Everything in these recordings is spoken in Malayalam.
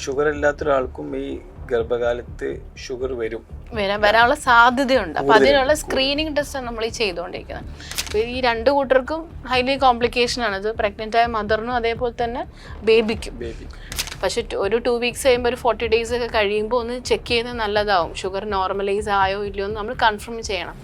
ഷുഗർ ഇല്ലാത്ത ഒരാൾക്കും ഈ ഗർഭകാലത്ത് ഷുഗർ വരാനുള്ള സാധ്യതയുണ്ട്. അപ്പൊ അതിനുള്ള സ്ക്രീനിങ് ടെസ്റ്റ് നമ്മൾ ഈ ചെയ്തുകൊണ്ടിരിക്കുന്നത്. അപ്പോൾ ഈ രണ്ട് കൂട്ടർക്കും ഹൈലി കോംപ്ലിക്കേഷൻ ആണ് ഇത്, പ്രഗ്നന്റ് ആയ മദറിനും അതേപോലെ തന്നെ ബേബിക്കും. പക്ഷെ ഒരു 2 വീക്സ് കഴിയുമ്പോൾ ഒരു 40 days ഒക്കെ കഴിയുമ്പോൾ ഒന്ന് ചെക്ക് ചെയ്യുന്നത് നല്ലതാവും. ഷുഗർ നോർമലൈസ് ആയോ ഇല്ലയോ എന്ന് നമ്മൾ കൺഫേം ചെയ്യണം.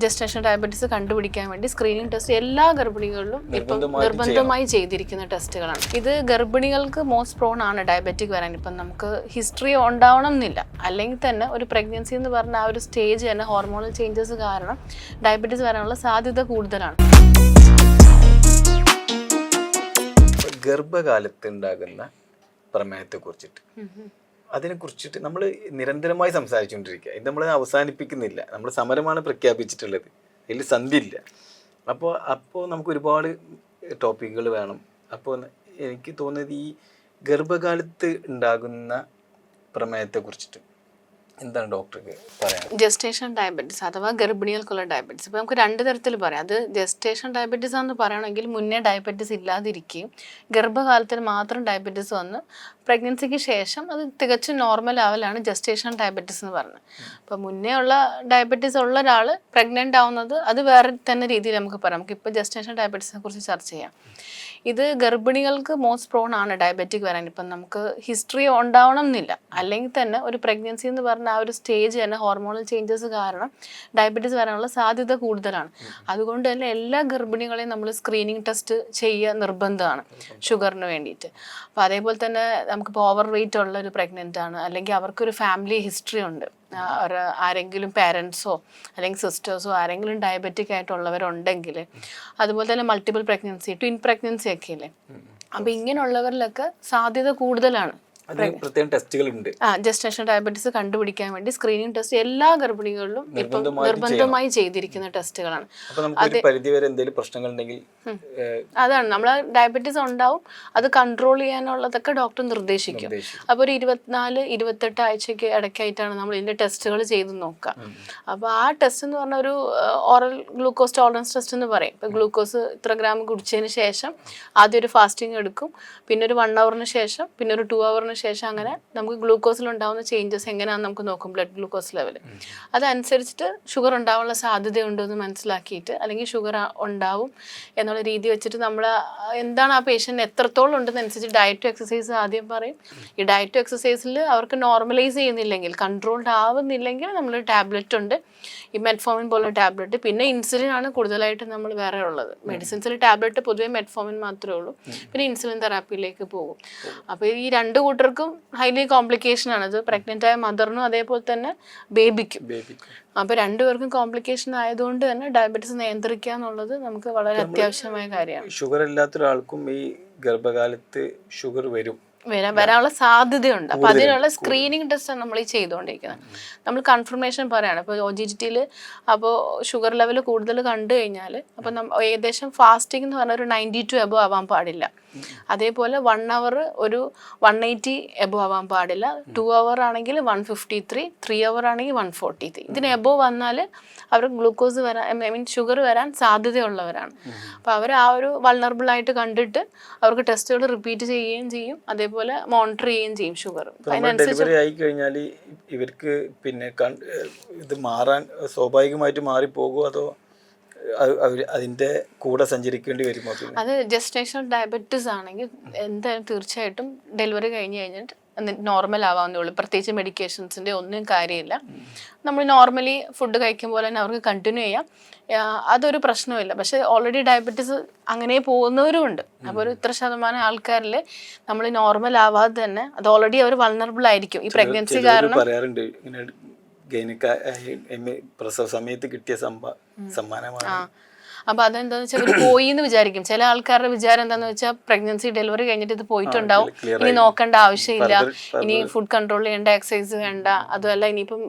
ജസ്റ്റേഷൻ ഡയബറ്റീസ് കണ്ടുപിടിക്കാൻ വേണ്ടി സ്ക്രീനിങ് ടെസ്റ്റ് എല്ലാ ഗർഭിണികളിലും ഇപ്പം നിർബന്ധമായി ചെയ്തിരിക്കുന്ന ടെസ്റ്റുകളാണ്. ഇത് ഗർഭിണികൾക്ക് മോസ്റ്റ് പ്രോൺ ആണ് ഡയബറ്റിക് വരാൻ. ഇപ്പം നമുക്ക് ഹിസ്റ്ററി ഉണ്ടാവണം എന്നില്ല, അല്ലെങ്കിൽ തന്നെ ഒരു പ്രഗ്നൻസി എന്ന് പറഞ്ഞ ആ ഒരു സ്റ്റേജ് തന്നെ ഹോർമോണൽ ചേഞ്ചസ് കാരണം ഡയബറ്റീസ് വരാനുള്ള സാധ്യത കൂടുതലാണ്. ഗർഭകാലത്ത് ഉണ്ടാകുന്ന പ്രമേഹത്തെ കുറിച്ചിട്ട് അതിനെക്കുറിച്ചിട്ട് നമ്മൾ നിരന്തരമായി സംസാരിച്ചുകൊണ്ടിരിക്കുക. ഇത് നമ്മൾ അവസാനിപ്പിക്കുന്നില്ല. നമ്മൾ സമരമാണ് പ്രഖ്യാപിച്ചിട്ടുള്ളത്, ഇതിൽ സന്ധിയില്ല. അപ്പോൾ നമുക്ക് ഒരുപാട് ടോപ്പിക്കുകൾ വേണം. അപ്പോൾ എനിക്ക് തോന്നുന്നത് ഈ ഗർഭകാലത്ത് ഉണ്ടാകുന്ന പ്രമേഹത്തെ കുറിച്ചിട്ട് എന്താണ് ഡോക്ടർക്ക് പറയാം? ജസ്റ്റേഷൻ ഡയബറ്റീസ് അഥവാ ഗർഭിണികൾക്കുള്ള ഡയബറ്റീസ്. ഇപ്പോൾ നമുക്ക് 2 തരത്തിൽ പറയാം. അത് ജസ്റ്റേഷൻ ഡയബറ്റീസ് ആണെന്ന് പറയുകയാണെങ്കിൽ മുന്നേ ഡയബറ്റീസ് ഇല്ലാതിരിക്കുകയും ഗർഭകാലത്തിൽ മാത്രം ഡയബറ്റീസ് വന്ന് പ്രഗ്നൻസിക്ക് ശേഷം അത് തികച്ചും നോർമൽ ആവലാണ് ജസ്റ്റേഷൻ ഡയബറ്റീസ് എന്ന് പറഞ്ഞത്. അപ്പോൾ മുന്നേ ഉള്ള ഡയബറ്റീസ് ഉള്ള ഒരാൾ പ്രഗ്നൻ്റ് ആവുന്നത് അത് വേറെ തന്നെ രീതിയിൽ നമുക്ക് പറയാം. നമുക്കിപ്പോൾ ജസ്റ്റേഷൻ ഡയബറ്റീസിനെ കുറിച്ച് ചർച്ച ചെയ്യാം. ഇത് ഗർഭിണികൾക്ക് മോസ്റ്റ് പ്രോൺ ആണ് ഡയബറ്റിക് വരാൻ. ഇപ്പം നമുക്ക് ഹിസ്റ്ററി ഉണ്ടാവണം എന്നില്ല, അല്ലെങ്കിൽ തന്നെ ഒരു പ്രഗ്നൻസി എന്ന് പറഞ്ഞ ആ ഒരു സ്റ്റേജ് തന്നെ ഹോർമോണൽ ചേഞ്ചസ് കാരണം ഡയബറ്റീസ് വരാനുള്ള സാധ്യത കൂടുതലാണ്. അതുകൊണ്ട് തന്നെ എല്ലാ ഗർഭിണികളെയും നമ്മൾ സ്ക്രീനിങ് ടെസ്റ്റ് ചെയ്യുക നിർബന്ധമാണ് ഷുഗറിന് വേണ്ടിയിട്ട്. അപ്പോൾ അതേപോലെ തന്നെ നമുക്കിപ്പോൾ ഓവർ വെയിറ്റ് ഉള്ള ഒരു പ്രഗ്നൻ്റ് ആണ്, അല്ലെങ്കിൽ അവർക്കൊരു ഫാമിലി ഹിസ്റ്ററി ഉണ്ട്, ആരെങ്കിലും പാരൻസോ അല്ലെങ്കിൽ സിസ്റ്റേഴ്സോ ആരെങ്കിലും ഡയബറ്റിക് ആയിട്ടുള്ളവരുണ്ടെങ്കിൽ, അതുപോലെ തന്നെ മൾട്ടിപ്പിൾ പ്രഗ്നൻസി, ട്വിൻ പ്രഗ്നൻസി ഒക്കെ ഇല്ലേ, അപ്പം ഇങ്ങനെയുള്ളവരിലൊക്കെ സാധ്യത കൂടുതലാണ്. ജസ്റ്റേഷൻ ഡയബറ്റീസ് കണ്ടുപിടിക്കാൻ വേണ്ടി സ്ക്രീനിങ് ടെസ്റ്റ് എല്ലാ ഗർഭിണികളിലും ഇപ്പം നിർബന്ധമായി ചെയ്തിരിക്കുന്ന ടെസ്റ്റുകളാണ്. അതാണ് നമ്മൾ ഡയബറ്റീസ് ഉണ്ടാവും, അത് കൺട്രോൾ ചെയ്യാനുള്ളതൊക്കെ ഡോക്ടർ നിർദ്ദേശിക്കും. അപ്പോൾ ഒരു 24-28 ആഴ്ചയ്ക്ക് ഇടയ്ക്കായിട്ടാണ് നമ്മൾ ഇതിന്റെ ടെസ്റ്റുകൾ ചെയ്ത് നോക്കുക. അപ്പോൾ ആ ടെസ്റ്റ് എന്ന് പറഞ്ഞ ഒരു ഓറൽ ഗ്ലൂക്കോസ് ടോളറൻസ് ടെസ്റ്റ് എന്ന് പറയും. ഇപ്പോൾ ഗ്ലൂക്കോസ് ഇത്ര ഗ്രാം കുടിച്ചതിന് ശേഷം ആദ്യം ഒരു ഫാസ്റ്റിംഗ് എടുക്കും, പിന്നെ ഒരു 1 hour ശേഷം, പിന്നെ ഒരു 2 hour ശേഷം, അങ്ങനെ നമുക്ക് ഗ്ലൂക്കോസിലുണ്ടാവുന്ന ചേഞ്ചസ് എങ്ങനെയാണെന്ന് നമുക്ക് നോക്കും, ബ്ലഡ് ഗ്ലൂക്കോസ് ലെവൽ. അതനുസരിച്ചിട്ട് ഷുഗർ ഉണ്ടാവാനുള്ള സാധ്യതയുണ്ടോ എന്ന് മനസ്സിലാക്കിയിട്ട്, അല്ലെങ്കിൽ ഷുഗർ ഉണ്ടാവും എന്നുള്ള രീതി വെച്ചിട്ട് നമ്മൾ എന്താണ് ആ പേഷ്യൻറ്റ് എത്രത്തോളം ഉണ്ടെന്നനുസരിച്ച് ഡയറ്റും എക്സസൈസ് ആദ്യം പറയും. ഈ ഡയറ്റും എക്സസൈസിൽ അവർക്ക് നോർമലൈസ് ചെയ്യുന്നില്ലെങ്കിൽ, കൺട്രോൾഡ് ആവുന്നില്ലെങ്കിൽ നമ്മൾ ടാബ്ലറ്റ് ഉണ്ട്, ഈ മെറ്റ്ഫോമിൻ പോലുള്ള ടാബ്ലറ്റ്. പിന്നെ ഇൻസുലിൻ ആണ് കൂടുതലായിട്ട് നമ്മൾ വേറെ ഉള്ളത്. മെഡിസിൻസിൽ ടാബ്ലറ്റ് പൊതുവേ മെറ്റ്ഫോമിൻ മാത്രമേ ഉള്ളൂ. പിന്നെ ഇൻസുലിൻ തെറാപ്പിയിലേക്ക് പോകും. അപ്പോൾ ഈ 2 കൂട്ടർക്കും ഹൈലി കോംപ്ലിക്കേഷൻ ആണ് ഇത്, പ്രഗ്നന്റ് ആയ മദറിനും അതേപോലെ തന്നെ ബേബിക്കും. അപ്പോൾ 2 പേർക്കും കോംപ്ലിക്കേഷൻ ആയതുകൊണ്ട് തന്നെ ഡയബറ്റീസ് നിയന്ത്രിക്കുക എന്നുള്ളത് നമുക്ക് വളരെ അത്യാവശ്യമായ കാര്യമാണ്. ഷുഗർ ഇല്ലാത്ത ഒരാൾക്കും ഈ ഗർഭകാലത്ത് ഷുഗർ വരാനുള്ള സാധ്യതയുണ്ട്. അപ്പോൾ അതിനുള്ള സ്ക്രീനിങ് ടെസ്റ്റ് നമ്മൾ ഈ ചെയ്തുകൊണ്ടിരിക്കുന്നത്. നമ്മൾ കൺഫർമേഷൻ പറയാണ്. ഇപ്പോൾ OGTT അപ്പോൾ ഷുഗർ ലെവൽ കൂടുതൽ കണ്ടു കഴിഞ്ഞാൽ അപ്പോൾ ഏകദേശം ഫാസ്റ്റിംഗ് എന്ന് പറഞ്ഞാൽ ഒരു 92 എബോ ആവാൻ പാടില്ല. അതേപോലെ 1 hour ഒരു 180 എബോ ആവാൻ പാടില്ല. 2 hour ആണെങ്കിൽ 153, 3 hour ആണെങ്കിൽ 143. ഇതിന് എബോ വന്നാൽ അവർ ഗ്ലൂക്കോസ് ഷുഗർ വരാൻ സാധ്യതയുള്ളവരാണ്. അപ്പോൾ അവർ ആ ഒരു വൾണറബിൾ ആയിട്ട് കണ്ടിട്ട് അവർക്ക് ടെസ്റ്റുകൾ റിപ്പീറ്റ് ചെയ്യുകയും ചെയ്യും, അതേപോലെ മോണിറ്റർ ചെയ്യുകയും ചെയ്യും ഷുഗർ. ഡെലിവറി ആയി കഴിഞ്ഞാൽ ഇവർക്ക് പിന്നെ ഇത് മാറാൻ സ്വാഭാവികമായിട്ട് മാറിപ്പോകുമോ, അതോ അതിന്റെ കൂടെ സഞ്ചരിക്കേണ്ടി വരുമോ? അത് ജസ്റ്റേഷൻ ഡയബറ്റീസ് ആണെങ്കിൽ എന്തായാലും തീർച്ചയായിട്ടും ഡെലിവറി കഴിഞ്ഞ് കഴിഞ്ഞിട്ട് നോർമൽ ആവാവുന്നേ ഉള്ളൂ. പ്രത്യേകിച്ച് മെഡിക്കേഷൻസിൻ്റെ ഒന്നും കാര്യമില്ല. നമ്മൾ നോർമലി ഫുഡ് കഴിക്കും പോലെ തന്നെ അവർക്ക് കണ്ടിന്യൂ ചെയ്യാം, അതൊരു പ്രശ്നമില്ല. പക്ഷെ ഓൾറെഡി ഡയബറ്റീസ് അങ്ങനെ പോകുന്നവരും ഉണ്ട്. അപ്പോൾ ഒരു ഇത്ര ശതമാനം ആൾക്കാരിൽ നമ്മൾ നോർമൽ ആവാതെ തന്നെ അത് ഓൾറെഡി അവർ വൾണറബിൾ ആയിരിക്കും ഈ പ്രഗ്നൻസി കാരണം. പറയാറുണ്ട് പ്രസവ സമയത്ത് കിട്ടിയ സമ്മാനമാണ്. അപ്പോൾ അതെന്താണെന്ന് വെച്ചാൽ അവർ പോയി എന്ന് വിചാരിക്കും. ചില ആൾക്കാരുടെ വിചാരം എന്താണെന്ന് വെച്ചാൽ പ്രഗ്നൻസി ഡെലിവറി കഴിഞ്ഞിട്ട് ഇത് പോയിട്ടുണ്ടാവും, ഇനി നോക്കേണ്ട ആവശ്യമില്ല, ഇനി ഫുഡ് കൺട്രോൾ ചെയ്യേണ്ട, എക്സസൈസ് വേണ്ട, അതുമല്ല ഇനിയിപ്പം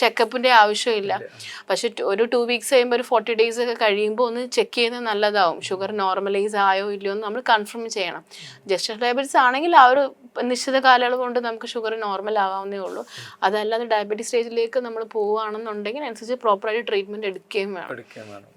ചെക്കപ്പിൻ്റെ ആവശ്യമില്ല. പക്ഷെ ഒരു 2 വീക്സ് കഴിയുമ്പോൾ ഒരു 40 days ഒക്കെ കഴിയുമ്പോൾ ഒന്ന് ചെക്ക് ചെയ്യുന്നത് നല്ലതാവും. ഷുഗർ നോർമലൈസ് ആയോ ഇല്ലയോ എന്ന് നമ്മൾ കൺഫേം ചെയ്യണം. ജസ്റ്റേഷൻ ഡയബറ്റീസ് ആണെങ്കിൽ ആ ഒരു നിശ്ചിത കാലയളവ് കൊണ്ട് നമുക്ക് ഷുഗർ നോർമൽ ആവാവുന്നേ ഉള്ളൂ. അതല്ലാതെ ഡയബറ്റീസ് സ്റ്റേജിലേക്ക് നമ്മൾ പോവുകയാണെന്നുണ്ടെങ്കിൽ അനുസരിച്ച് പ്രോപ്പറായിട്ട് ട്രീറ്റ്മെൻറ്റ് എടുക്കുകയും വേണം.